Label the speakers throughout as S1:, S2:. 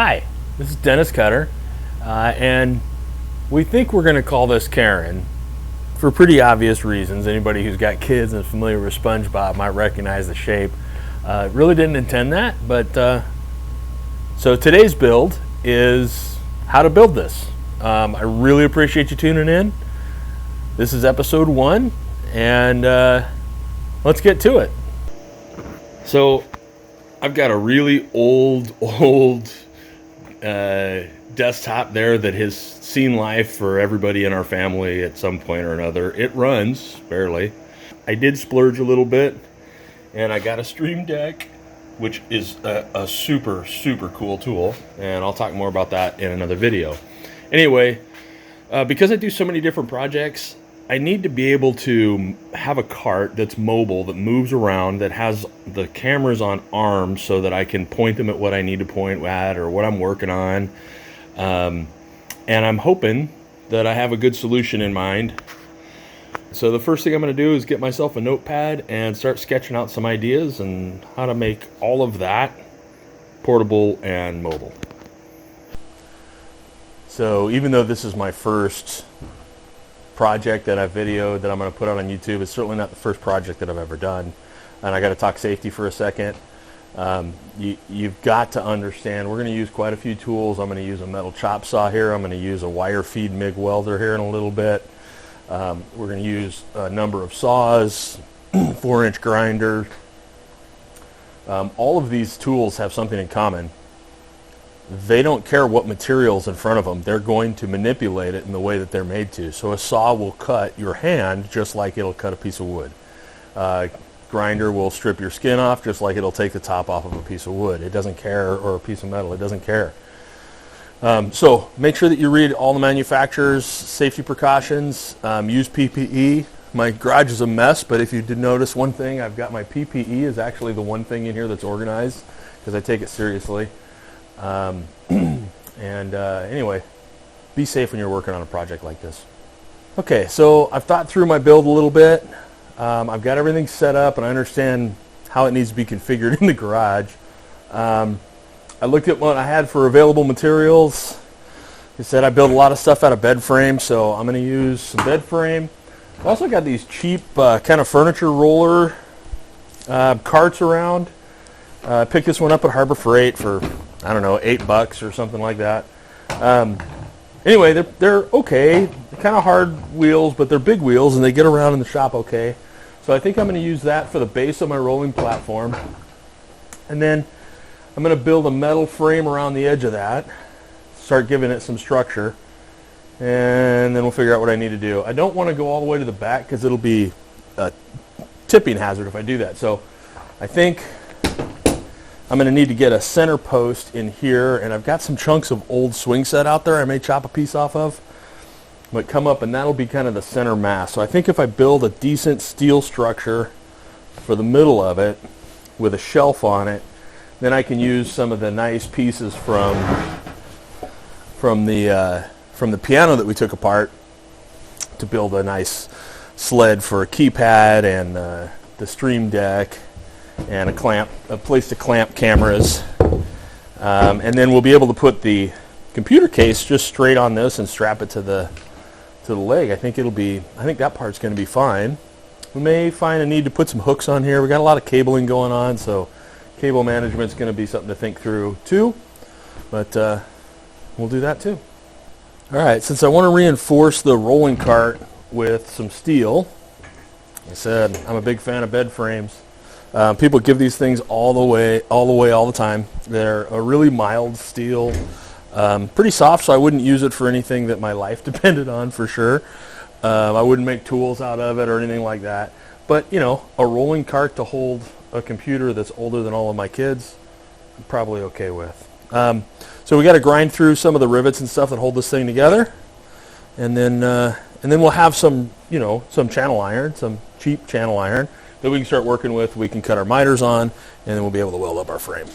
S1: Hi, this is Dennis Cutter, and we think we're going to call this Karen for pretty obvious reasons. Anybody who's got kids and is familiar with SpongeBob might recognize the shape. Really didn't intend that, but so today's build is how to build this. I really appreciate you tuning in. This is episode 1, and let's get to it. So I've got a really old desktop there that has seen life for everybody in our family at some point or another. It runs barely. I did splurge a little bit, and I got a Stream Deck, which is a super cool tool, and I'll talk more about that in another video. Anyway, because I do so many different projects, I need to be able to have a cart that's mobile, that moves around, that has the cameras on arms so that I can point them at what I need to point at or what I'm working on. And I'm hoping that I have a good solution in mind. So the first thing I'm going to do is get myself a notepad and start sketching out some ideas and how to make all of that portable and mobile. So even though this is my first project that I've videoed that I'm going to put out on YouTube, it's certainly not the first project that I've ever done. And I got to talk safety for a second. You've got to understand we're going to use quite a few tools. I'm going to use a metal chop saw here. I'm going to use a wire feed MIG welder here in a little bit. We're going to use a number of saws, 4-inch grinder. All of these tools have something in common. They don't care what material's in front of them. They're going to manipulate it in the way that they're made to. So a saw will cut your hand just like it'll cut a piece of wood. Grinder will strip your skin off just like it'll take the top off of a piece of wood. It doesn't care, or a piece of metal. It doesn't care. So make sure that you read all the manufacturers' safety precautions. Use PPE. My garage is a mess, but if you did notice one thing, I've got my PPE is actually the one thing in here that's organized because I take it seriously. Anyway, be safe when you're working on a project like this. Okay, so I've thought through my build a little bit. I've got everything set up and I understand how it needs to be configured in the garage. I looked at what I had for available materials. Like I said, I build a lot of stuff out of bed frame, so I'm going to use some bed frame. I've also got these cheap kind of furniture roller carts around. I picked this one up at Harbor Freight for, I don't know, $8 or something like that. Anyway, they're okay. They're kind of hard wheels, but they're big wheels, and they get around in the shop okay. So I think I'm going to use that for the base of my rolling platform. And then I'm going to build a metal frame around the edge of that, start giving it some structure, and then we'll figure out what I need to do. I don't want to go all the way to the back because it'll be a tipping hazard if I do that. So I think I'm going to need to get a center post in here, and I've got some chunks of old swing set out there I may chop a piece off of. But come up, and that'll be kind of the center mass. So I think if I build a decent steel structure for the middle of it with a shelf on it, then I can use some of the nice pieces from the piano that we took apart to build a nice sled for a keypad and the Stream Deck and a place to clamp cameras. And then we'll be able to put the computer case just straight on this and strap it to the leg. I think that part's going to be fine. We may find a need to put some hooks on here. We got a lot of cabling going on, so cable management's going to be something to think through too. But we'll do that too. All right, since I want to reinforce the rolling cart with some steel, like I said, I'm a big fan of bed frames. People give these things all the time. They're a really mild steel, pretty soft, so I wouldn't use it for anything that my life depended on for sure. I wouldn't make tools out of it or anything like that. But, you know, a rolling cart to hold a computer that's older than all of my kids, I'm probably okay with. So we got to grind through some of the rivets and stuff that hold this thing together, and then we'll have some channel iron, some cheap channel iron that we can start working with. We can cut our miters on, and then we'll be able to weld up our frame.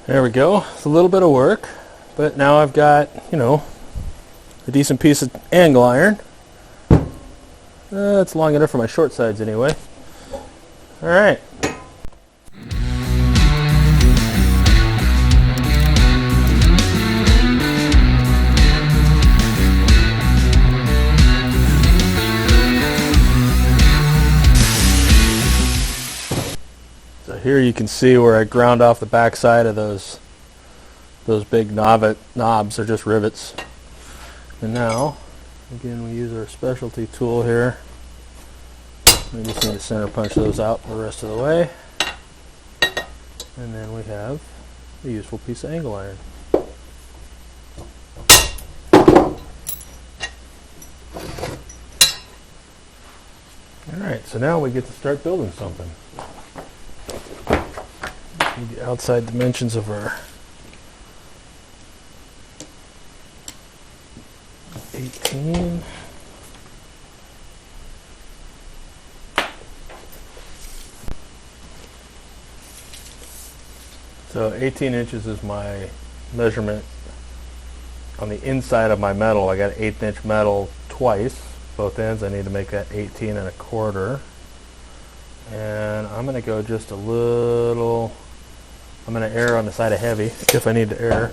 S1: There we go. It's a little bit of work, but now I've got, a decent piece of angle iron. It's long enough for my short sides anyway. All right. So here you can see where I ground off the back side of those big knobs. They're just rivets. And now, again, we use our specialty tool here. We just need to center punch those out the rest of the way. And then we have a useful piece of angle iron. Alright, so now we get to start building something. The outside dimensions of our 18. So 18 inches is my measurement on the inside of my metal. I got 1/8 inch metal twice, both ends. I need to make that 18 1/4. And I'm going to go just a little, I'm going to err on the side of heavy if I need to err.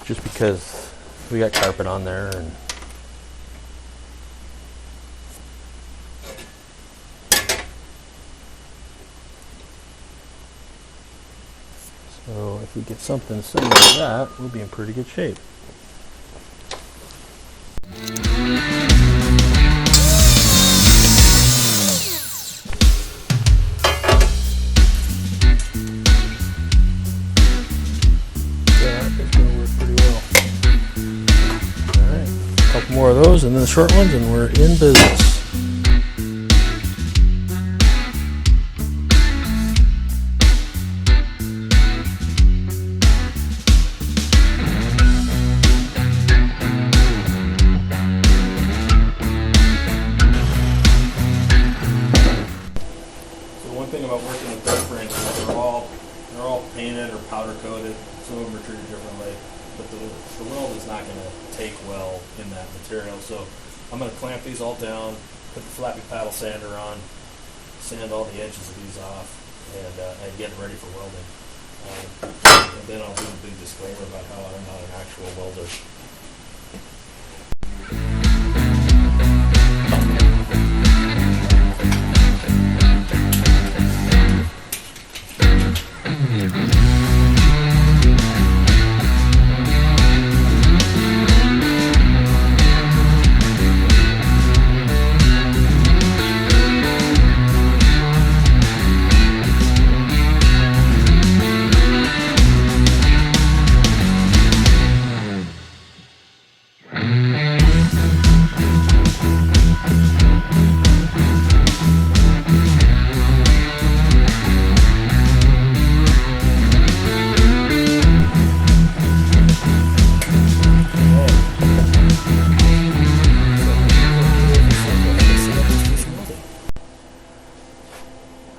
S1: Just because we got carpet on there. And so if we get something similar to that, we'll be in pretty good shape. More of those and then the short ones, and we're in business. So one thing about working with press frames is they're all painted or powder coated. Some of them are treated differently, but the weld is not going to take well in that material. So I'm going to clamp these all down, put the flappy paddle sander on, sand all the edges of these off, and get it ready for welding. And then I'll do a big disclaimer about how I'm not an actual welder.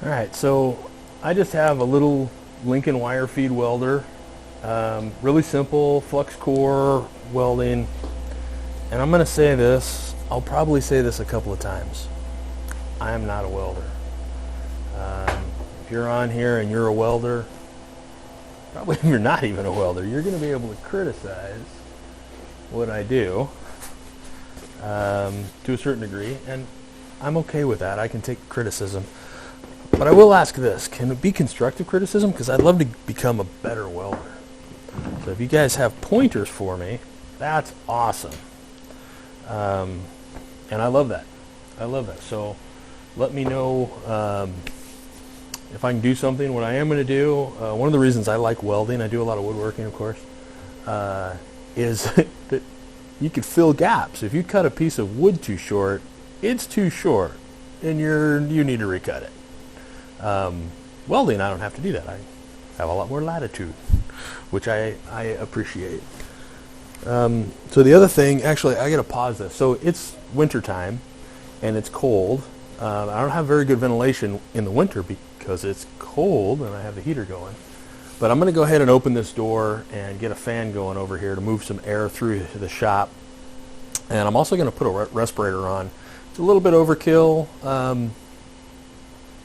S1: Alright, so I just have a little Lincoln wire feed welder, really simple flux core welding, and I'm going to say this, I'll probably say this a couple of times, I am not a welder. If you're on here and you're a welder, probably if you're not even a welder, you're going to be able to criticize what I do to a certain degree, and I'm okay with that. I can take criticism. But I will ask this, can it be constructive criticism? Because I'd love to become a better welder. So if you guys have pointers for me, that's awesome. And I love that. I love that. So let me know if I can do something. What I am going to do, one of the reasons I like welding, I do a lot of woodworking, of course, is that you could fill gaps. If you cut a piece of wood too short, it's too short, and you need to recut it. Welding, I don't have to do that. I have a lot more latitude, which I appreciate. So the other thing, actually, I got to pause this. So it's winter time, and it's cold. I don't have very good ventilation in the winter because it's cold and I have the heater going. But I'm going to go ahead and open this door and get a fan going over here to move some air through the shop. And I'm also going to put a respirator on. It's a little bit overkill,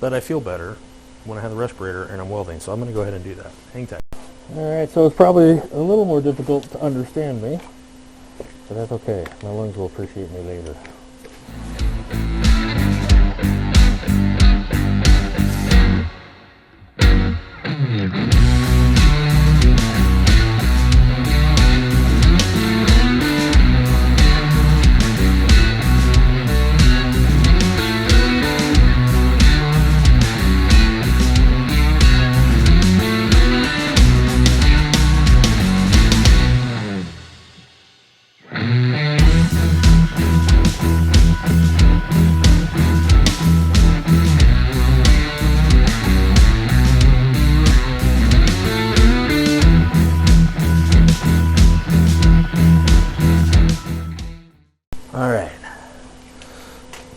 S1: but I feel better when I have the respirator and I'm welding. So I'm going to go ahead and do that. Hang tight. All right, so it's probably a little more difficult to understand me, but that's okay. My lungs will appreciate me later.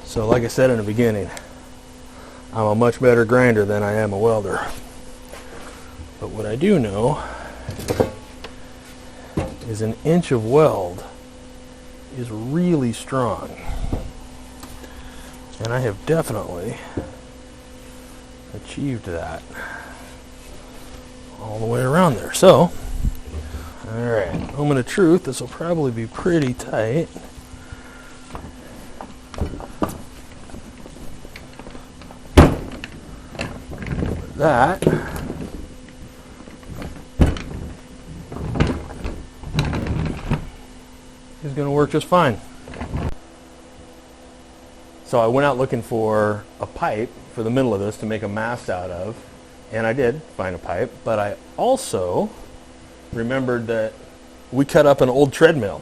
S1: So like I said in the beginning, I'm a much better grinder than I am a welder. But what I do know is an inch of weld is really strong. And I have definitely achieved that all the way around there. So, alright, moment of truth, this will probably be pretty tight. That is going to work just fine. So I went out looking for a pipe for the middle of this to make a mast out of, and I did find a pipe, but I also remembered that we cut up an old treadmill,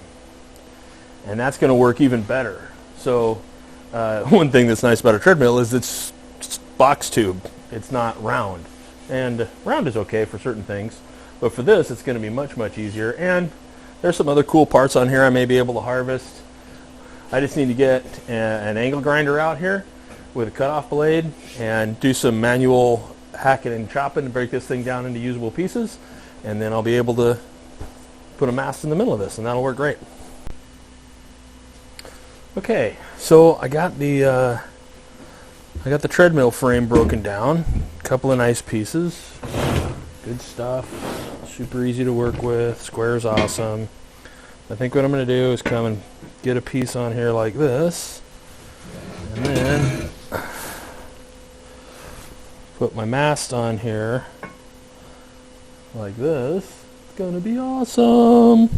S1: and that's going to work even better. So one thing that's nice about a treadmill is it's box tube. It's not round, and round is okay for certain things, but for this it's going to be much, much easier. And there's some other cool parts on here I may be able to harvest. I just need to get an angle grinder out here with a cutoff blade and do some manual hacking and chopping to break this thing down into usable pieces, and then I'll be able to put a mast in the middle of this, and that'll work great. Okay, so I got the treadmill frame broken down. A couple of nice pieces. Good stuff. Super easy to work with. Square's awesome. I think what I'm going to do is come and get a piece on here like this. And then put my mast on here like this. It's going to be awesome.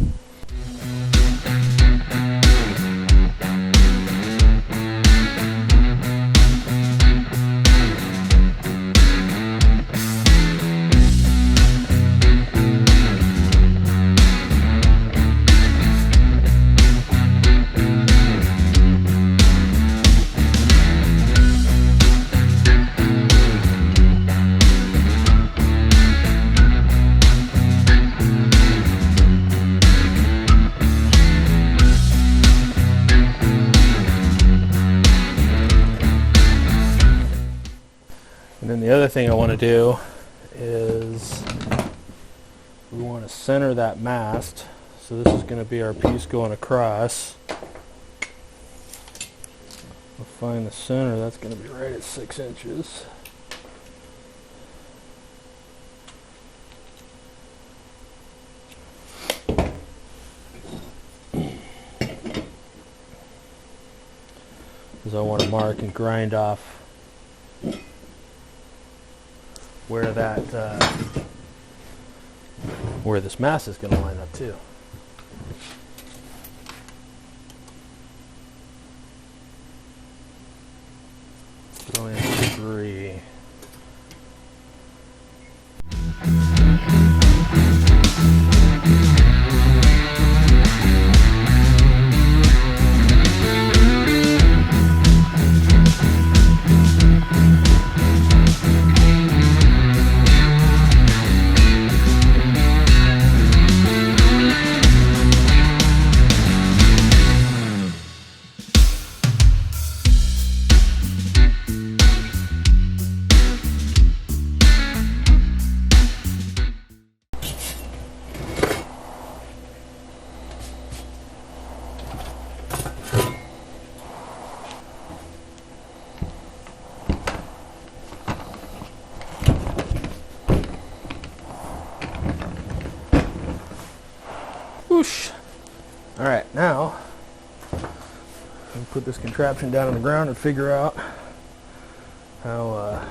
S1: And then the other thing I want to do is we want to center that mast. So this is going to be our piece going across. We'll find the center. That's going to be right at 6 inches. Because I want to mark and grind off where that where this mast is going to line up too. Throw in 3. All right, now I'll put this contraption down on the ground and figure out how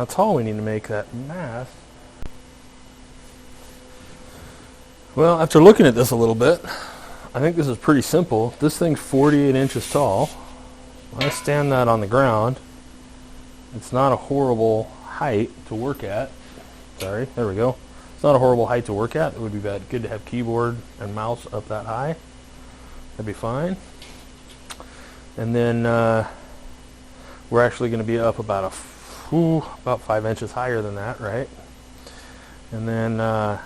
S1: tall we need to make that mast. Well, after looking at this a little bit, I think this is pretty simple. This thing's 48 inches tall. When I stand that on the ground, it's not a horrible height to work at. Sorry, there we go. It's not a horrible height to work at. It would be good to have keyboard and mouse up that high. That'd be fine. And then we're actually going to be up about 5 inches higher than that, right? And then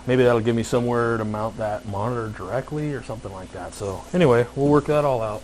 S1: maybe that'll give me somewhere to mount that monitor directly or something like that. So anyway, we'll work that all out.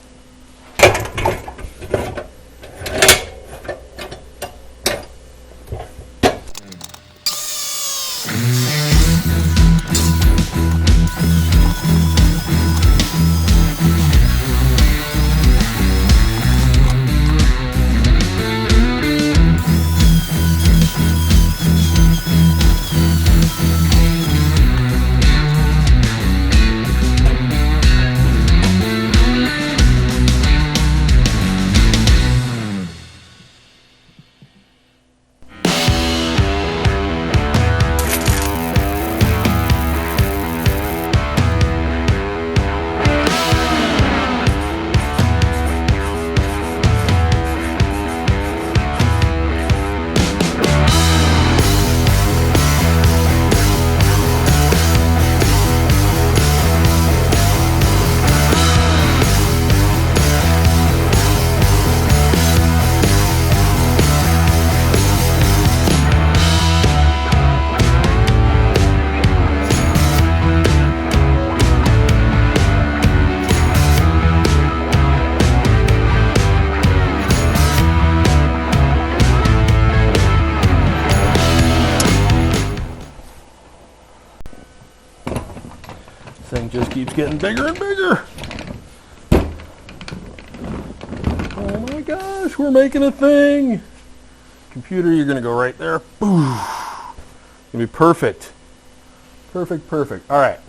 S1: Thing just keeps getting bigger and bigger. Oh my gosh, we're making a thing. Computer, you're gonna go right there. Boom. Gonna be perfect. Perfect, perfect. All right.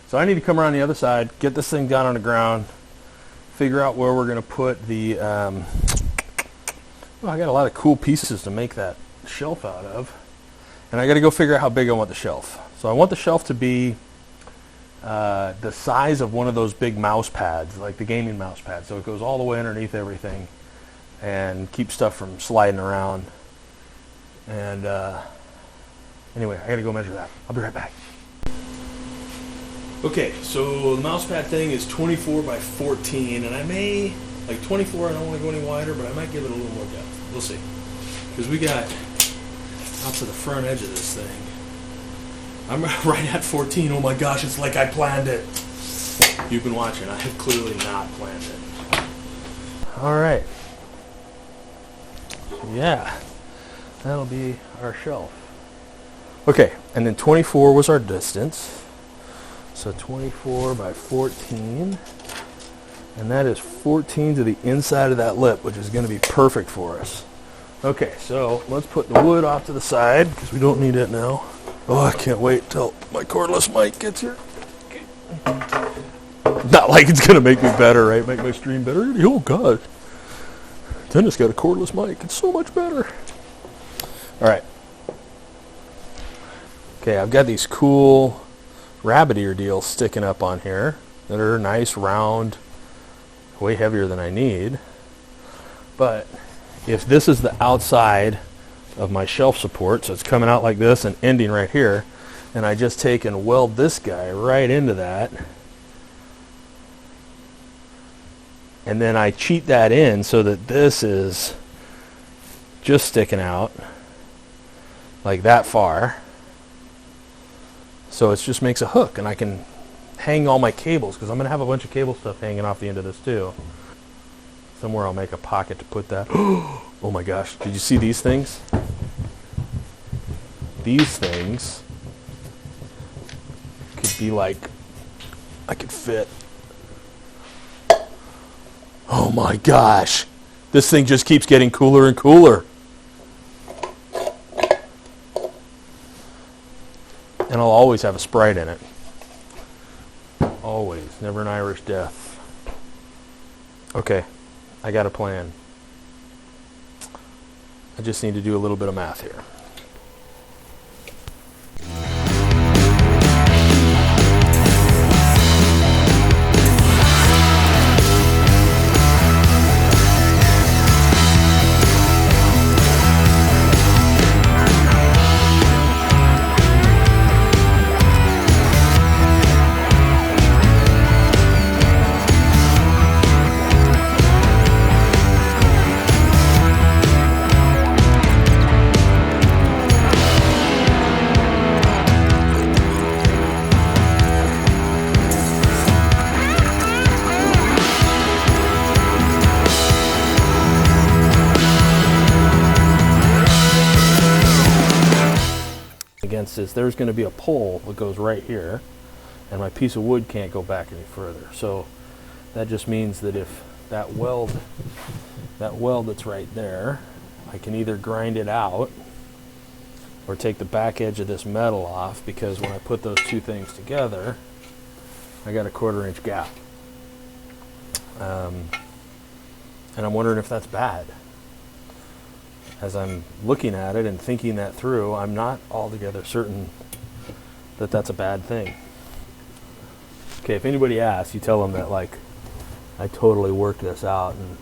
S1: So I need to come around the other side, get this thing down on the ground, figure out where we're gonna put the. I got a lot of cool pieces to make that shelf out of, and I got to go figure out how big I want the shelf. So I want the shelf to be the size of one of those big mouse pads, like the gaming mouse pad, so it goes all the way underneath everything and keeps stuff from sliding around. And anyway, I gotta go measure that. I'll be right back. Okay, so the mouse pad thing is 24 by 14, and I may, like 24, I don't want to go any wider, but I might give it a little more depth. We'll see. Because we got out to the front edge of this thing. I'm right at 14. Oh my gosh, it's like I planned it. You've been watching. I have clearly not planned it. All right. Yeah, that'll be our shelf. Okay, and then 24 was our distance. So 24 by 14. And that is 14 to the inside of that lip, which is going to be perfect for us. Okay, so let's put the wood off to the side because we don't need it now. Oh, I can't wait till my cordless mic gets here. Okay. Not like it's going to make me better, right? Make my stream better. Oh, God. Dennis got a cordless mic. It's so much better. All right. Okay, I've got these cool rabbit ear deals sticking up on here that are nice, round, way heavier than I need. But if this is the outside of my shelf support, so it's coming out like this and ending right here, and I just take and weld this guy right into that, and then I cheat that in so that this is just sticking out like that far, so it just makes a hook, and I can hang all my cables, because I'm going to have a bunch of cable stuff hanging off the end of this too. Somewhere I'll make a pocket to put that. Oh my gosh, did you see these things? These things could be like, I could fit. Oh my gosh, this thing just keeps getting cooler and cooler. And I'll always have a Sprite in it. Always. Never an Irish death. Okay, I got a plan. I just need to do a little bit of math here. Against this, there's going to be a pole that goes right here, and my piece of wood can't go back any further. So that just means that if that weld that's right there, I can either grind it out or take the back edge of this metal off, because when I put those two things together, I got a 1/4 inch gap. And I'm wondering if that's bad. As I'm looking at it and thinking that through, I'm not altogether certain that that's a bad thing. Okay, if anybody asks, you tell them that, like, I totally worked this out and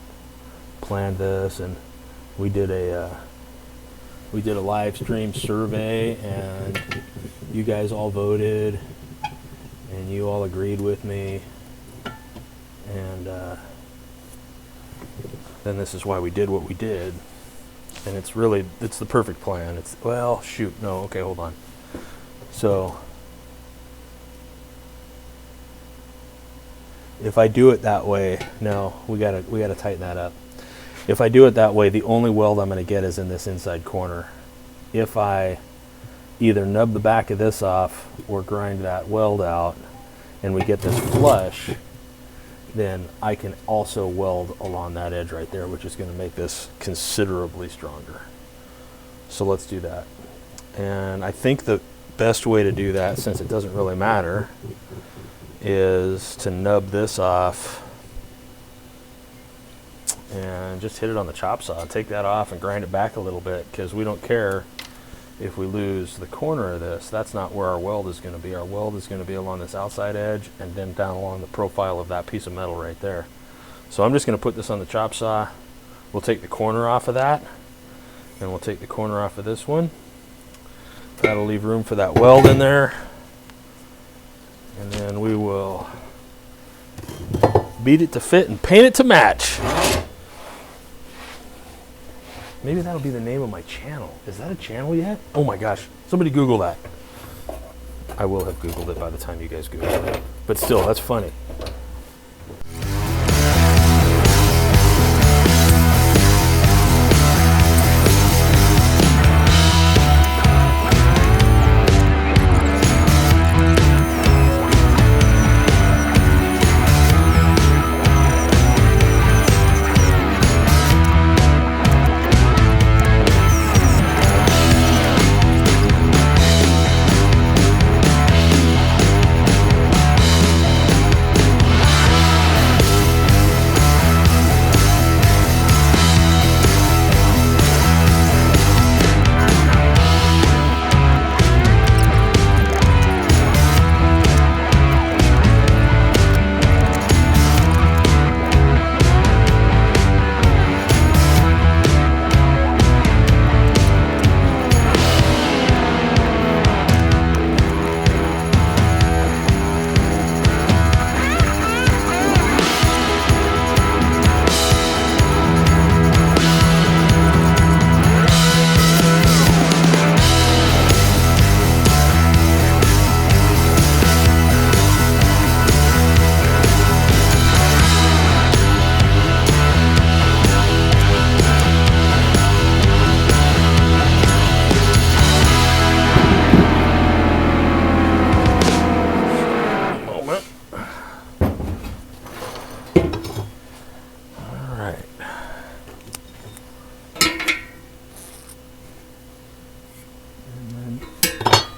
S1: planned this, and we did a live stream survey, and you guys all voted, and you all agreed with me, and then this is why we did what we did. And it's the perfect plan. Well, shoot, no, okay, hold on. So if I do it that way, no, we gotta tighten that up. If I do it that way, the only weld I'm gonna get is in this inside corner. If I either nub the back of this off or grind that weld out and we get this flush, then I can also weld along that edge right there, which is going to make this considerably stronger. So let's do that. And I think the best way to do that, since it doesn't really matter, is to nub this off and just hit it on the chop saw. Take that off and grind it back a little bit, because we don't care if we lose the corner of this. That's not where our weld is going to be. Our weld is going to be along this outside edge and then down along the profile of that piece of metal right there. So I'm just going to put this on the chop saw. We'll take the corner off of that, and we'll take the corner off of this one. That'll leave room for that weld in there, and then we will beat it to fit and paint it to match. Maybe that'll be the name of my channel. Is that a channel yet? Oh my gosh, somebody Google that. I will have Googled it by the time you guys Google it. But still, that's funny.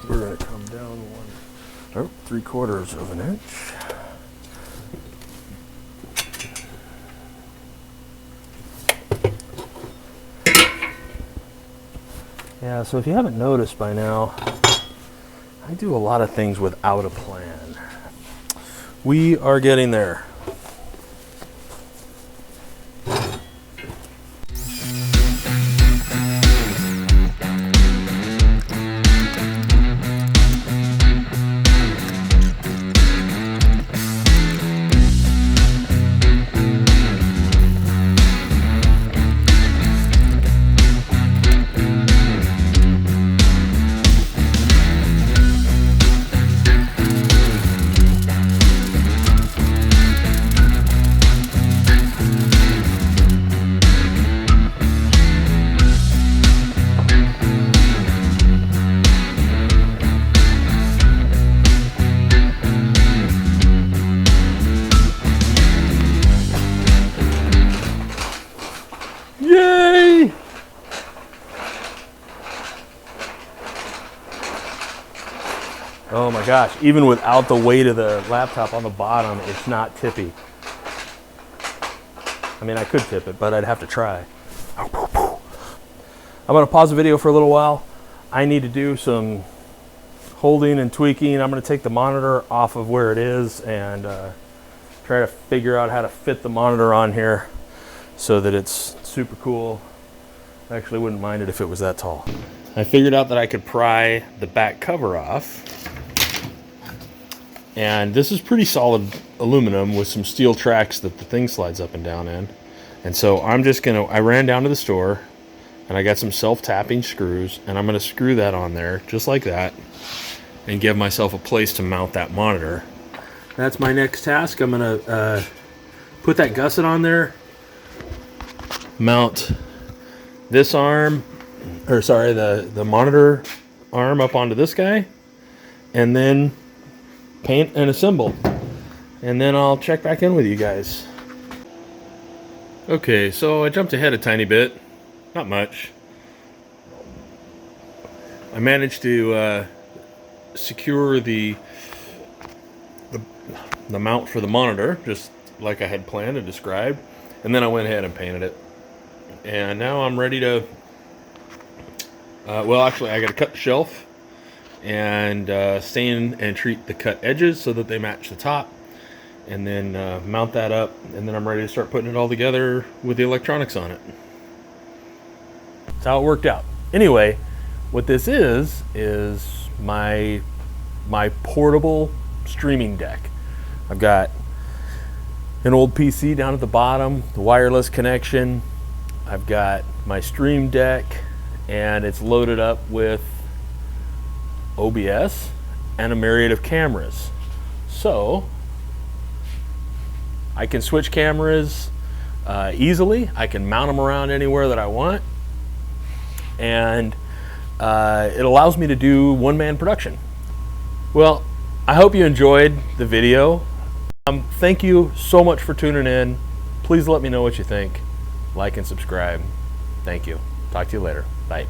S1: We're going to come down 3/4 of an inch. Yeah, so if you haven't noticed by now, I do a lot of things without a plan. We are getting there. Yay! Oh my gosh, even without the weight of the laptop on the bottom, it's not tippy. I mean, I could tip it, but I'd have to try. I'm gonna pause the video for a little while. I need to do some holding and tweaking. I'm gonna take the monitor off of where it is and try to figure out how to fit the monitor on here so that it's super cool. I actually wouldn't mind it if it was that tall. I figured out that I could pry the back cover off. And this is pretty solid aluminum with some steel tracks that the thing slides up and down in. And so I ran down to the store and I got some self-tapping screws and I'm gonna screw that on there just like that and give myself a place to mount that monitor. That's my next task. I'm gonna put that gusset on there, mount this arm, or sorry, the monitor arm up onto this guy, and then paint and assemble. And then I'll check back in with you guys. Okay, so I jumped ahead a tiny bit, not much. I managed to secure the mount for the monitor, just like I had planned and described. And then I went ahead and painted it. And now I'm ready to, well, actually I got to cut the shelf and stain and treat the cut edges so that they match the top, and then mount that up, and then I'm ready to start putting it all together with the electronics on it. That's how it worked out. Anyway, what this is my portable streaming deck. I've got an old PC down at the bottom, the wireless connection. I've got my stream deck, and it's loaded up with OBS and a myriad of cameras. So I can switch cameras easily. I can mount them around anywhere that I want, and it allows me to do one-man production. Well, I hope you enjoyed the video. Thank you so much for tuning in. Please let me know what you think. Like and subscribe. Thank you. Talk to you later. Bye.